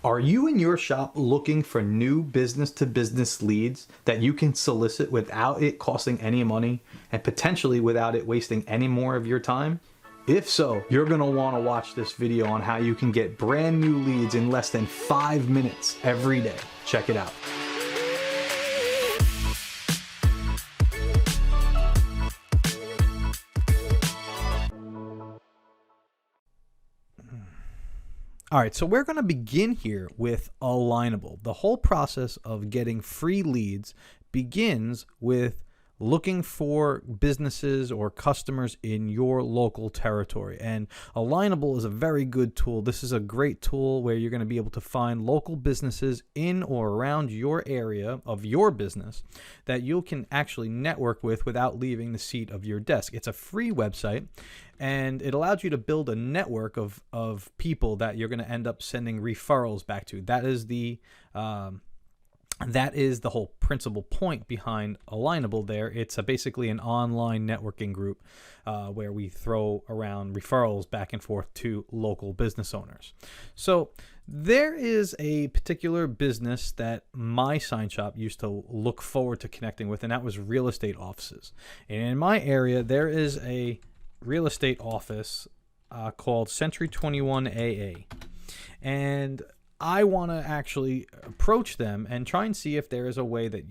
Are you and your shop looking for new business-to-business leads that you can solicit without it costing any money and potentially without it wasting any more of your time? If so, you're going to want to watch this video on how you can get brand new leads in less than 5 minutes every day. Check it out. All right, so we're going to begin here with Alignable. The whole process of getting free leads begins with looking for businesses or customers in your local territory. And Alignable is a very good tool. This is a great tool where you're going to be able to find local businesses in or around your area of your business that you can actually network with without leaving the seat of your desk. It's a free website, and it allows you to build a network of people that you're going to end up sending referrals back to. That is the whole principal point behind Alignable there. It's basically an online networking group where we throw around referrals back and forth to local business owners. So there is a particular business that my sign shop used to look forward to connecting with, and that was real estate offices. And in my area, there is a real estate office called Century 21 AA. And I want to actually approach them and try and see if there is a way that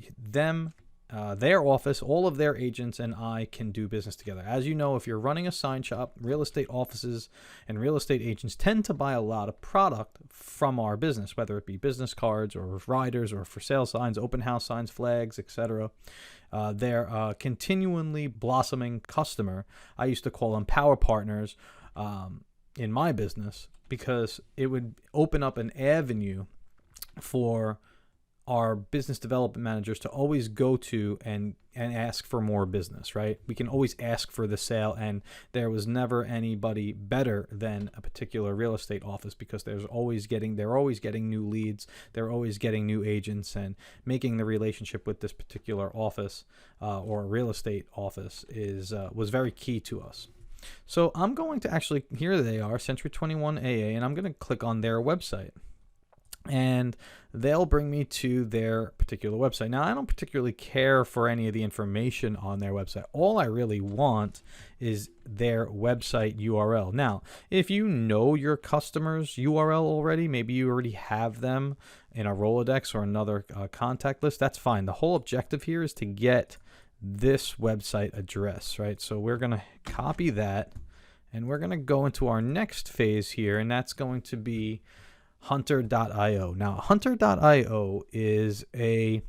their office, all of their agents, and I can do business together. As you know, if you're running a sign shop, real estate offices and real estate agents tend to buy a lot of product from our business, whether it be business cards or riders or for sale signs, open house signs, flags, etc. They're a continually blossoming customer. I used to call them power partners in my business, because it would open up an avenue for our business development managers to always go to and ask for more business, right? We can always ask for the sale, and there was never anybody better than a particular real estate office, because they're always getting new leads, they're always getting new agents, and making the relationship with this particular office or real estate office was very key to us. So I'm going to actually, here they are, Century 21 AA, and I'm going to click on their website. And they'll bring me to their particular website. Now, I don't particularly care for any of the information on their website. All I really want is their website URL. Now, if you know your customer's URL already, maybe you already have them in a Rolodex or another contact list, that's fine. The whole objective here is to get this website address, right? So we're going to copy that, and we're going to go into our next phase here, and that's going to be Hunter.io. Now, Hunter.io is a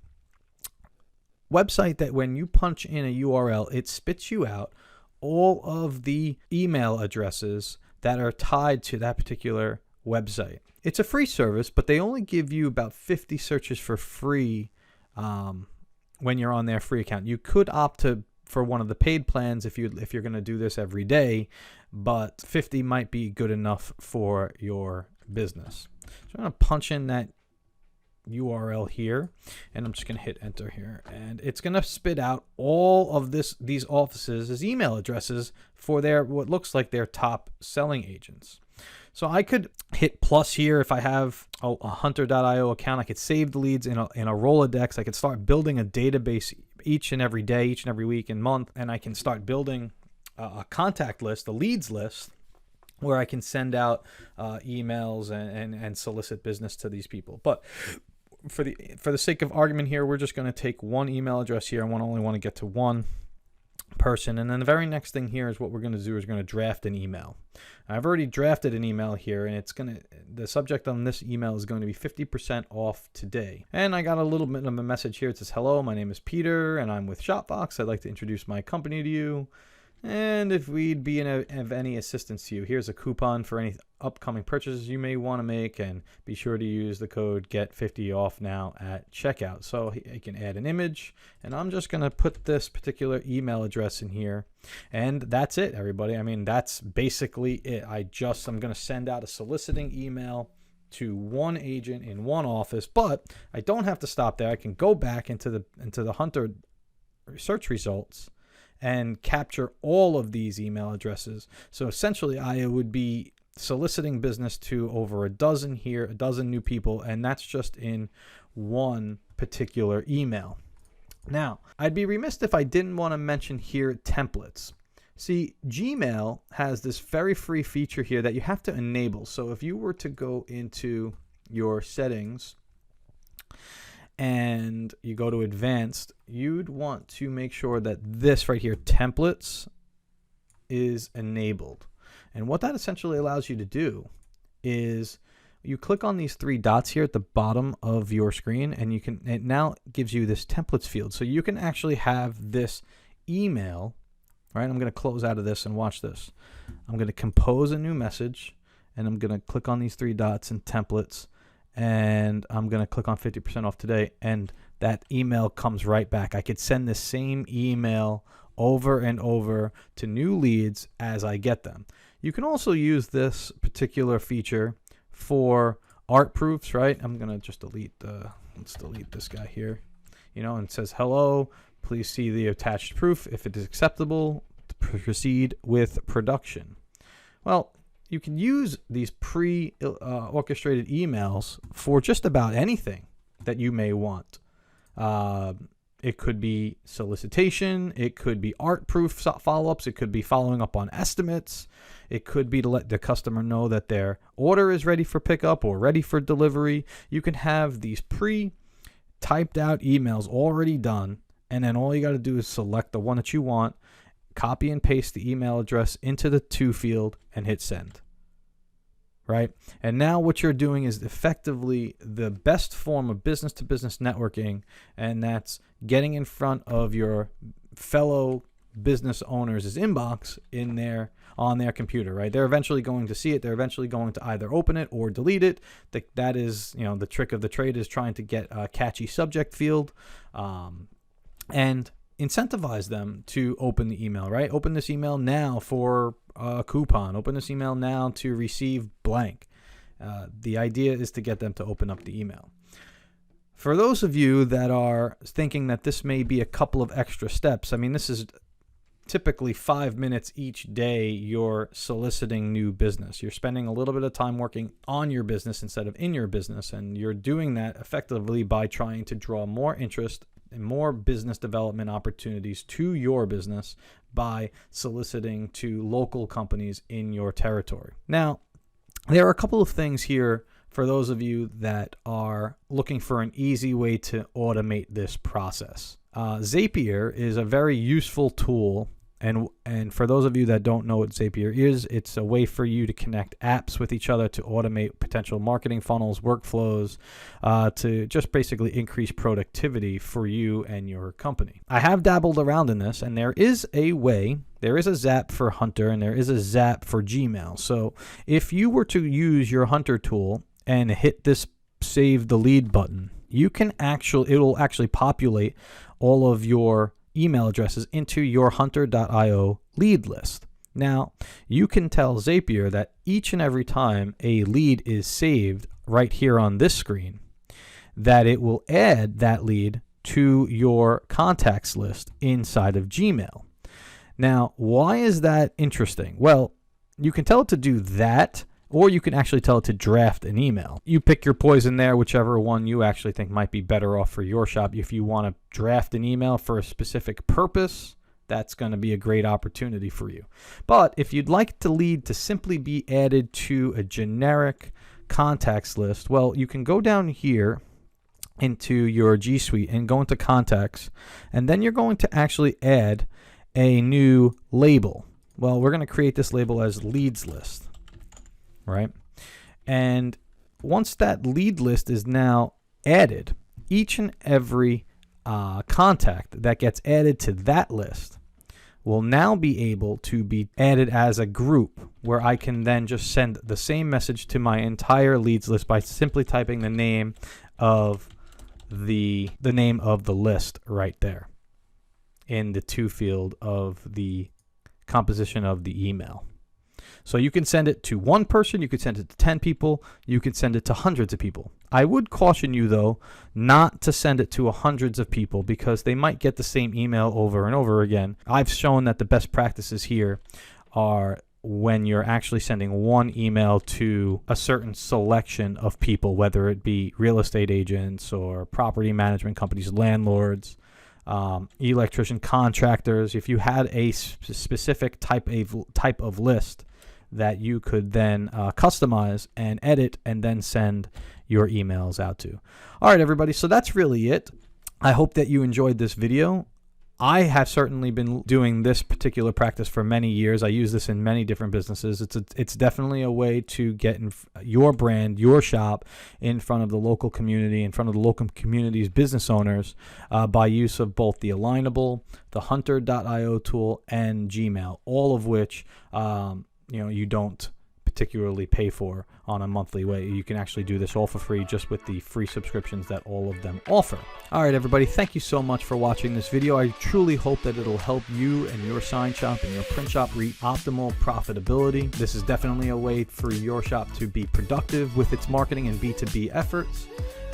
website that when you punch in a URL, it spits you out all of the email addresses that are tied to that particular website. It's a free service, but they only give you about 50 searches for free when you're on their free account. You could opt for one of the paid plans if you're going to do this every day, but 50 might be good enough for your business. So I'm going to punch in that URL here, and I'm just going to hit enter here, and it's going to spit out all of these offices as email addresses for what looks like their top selling agents. So I could hit plus here if I have a Hunter.io account. I could save the leads in a Rolodex. I could start building a database each and every day, each and every week and month, and I can start building a contact list, a leads list, where I can send out emails and solicit business to these people. But for the sake of argument here, we're just going to take one email address here. I only want to get to one person, and then the very next thing here is what we're going to do is going to draft an email. I've already drafted an email here, and the subject on this email is going to be 50% off today. And I got a little bit of a message here. It says, "Hello, my name is Peter, and I'm with shopVOX. I'd like to introduce my company to you. And if we'd be of any assistance to you, here's a coupon for any upcoming purchases you may want to make, and be sure to use the code GET50OFF now at checkout." So you can add an image, and I'm just going to put this particular email address in here, and that's it, everybody. I mean, that's basically it. I'm going to send out a soliciting email to one agent in one office, but I don't have to stop there. I can go back into the Hunter search results and capture all of these email addresses. So essentially, I would be soliciting business to over a dozen here, a dozen new people, and that's just in one particular email. Now, I'd be remiss if I didn't want to mention here templates. See, Gmail has this very free feature here that you have to enable. So if you were to go into your settings and you go to advanced, you'd want to make sure that this right here, templates, is enabled. And what that essentially allows you to do is you click on these three dots here at the bottom of your screen, and it now gives you this templates field. So you can actually have this email, right? I'm going to close out of this and watch this. I'm going to compose a new message, and I'm going to click on these three dots in templates, and I'm going to click on 50% off today, and that email comes right back. I could send the same email over and over to new leads as I get them. You can also use this particular feature for art proofs, right? I'm going to just let's delete this guy here, and it says, hello, please see the attached proof. If it is acceptable, proceed with production. Well, you can use these pre-orchestrated emails for just about anything that you may want. It could be solicitation. It could be art proof follow-ups. It could be following up on estimates. It could be to let the customer know that their order is ready for pickup or ready for delivery. You can have these pre-typed out emails already done, and then all you got to do is select the one that you want, copy and paste the email address into the to field, and hit send. Right? And now what you're doing is effectively the best form of business-to-business networking, and that's getting in front of your fellow business owners' inbox on their computer, right? They're eventually going to see it. They're eventually going to either open it or delete it. That is, the trick of the trade is trying to get a catchy subject field and incentivize them to open the email, right? Open this email now for a coupon. Open this email now to receive blank. The idea is to get them to open up the email. For those of you that are thinking that this may be a couple of extra steps, I mean, this is typically 5 minutes each day you're soliciting new business. You're spending a little bit of time working on your business instead of in your business, and you're doing that effectively by trying to draw more interest and more business development opportunities to your business by soliciting to local companies in your territory. Now, there are a couple of things here for those of you that are looking for an easy way to automate this process. Zapier is a very useful tool. And for those of you that don't know what Zapier is, it's a way for you to connect apps with each other to automate potential marketing funnels, workflows, to just basically increase productivity for you and your company. I have dabbled around in this, and there is a Zap for Hunter, and there is a Zap for Gmail. So if you were to use your Hunter tool and hit this Save the Lead button, it will actually populate all of your email addresses into your hunter.io lead list. Now, you can tell Zapier that each and every time a lead is saved right here on this screen, that it will add that lead to your contacts list inside of Gmail. Now, why is that interesting? Well, you can tell it to do that, or you can actually tell it to draft an email. You pick your poison there, whichever one you actually think might be better off for your shop. If you want to draft an email for a specific purpose, that's going to be a great opportunity for you. But if you'd like the lead to simply be added to a generic contacts list, well, you can go down here into your G Suite and go into contacts, and then you're going to actually add a new label. Well, we're going to create this label as leads list. Right? And once that lead list is now added, each and every contact that gets added to that list will now be able to be added as a group, where I can then just send the same message to my entire leads list by simply typing the name of the list right there in the to field of the composition of the email. So you can send it to one person, you could send it to 10 people, you could send it to hundreds of people. I would caution you, though, not to send it to hundreds of people, because they might get the same email over and over again. I've shown that the best practices here are when you're actually sending one email to a certain selection of people, whether it be real estate agents or property management companies, landlords, electrician contractors. If you had a specific type of list that you could then customize and edit and then send your emails out to. All right, everybody. So that's really it. I hope that you enjoyed this video. I have certainly been doing this particular practice for many years. I use this in many different businesses. It's definitely a way to get your brand, your shop, in front of the local community, in front of the local community's business owners, by use of both the Alignable, the Hunter.io tool, and Gmail, all of which you don't particularly pay for on a monthly way. You can actually do this all for free just with the free subscriptions that all of them offer. All right, everybody, thank you so much for watching this video. I truly hope that it'll help you and your sign shop and your print shop reach optimal profitability. This is definitely a way for your shop to be productive with its marketing and B2B efforts.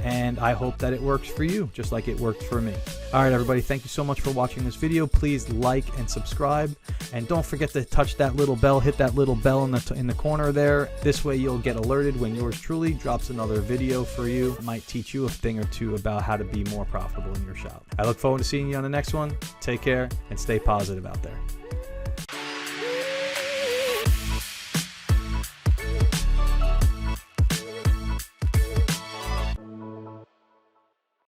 And I hope that it works for you, just like it worked for me. All right, everybody, thank you so much for watching this video. Please like and subscribe. And don't forget to touch that little bell, hit that little bell in the corner there. This way you'll get alerted when yours truly drops another video for you. It might teach you a thing or two about how to be more profitable in your shop. I look forward to seeing you on the next one. Take care and stay positive out there.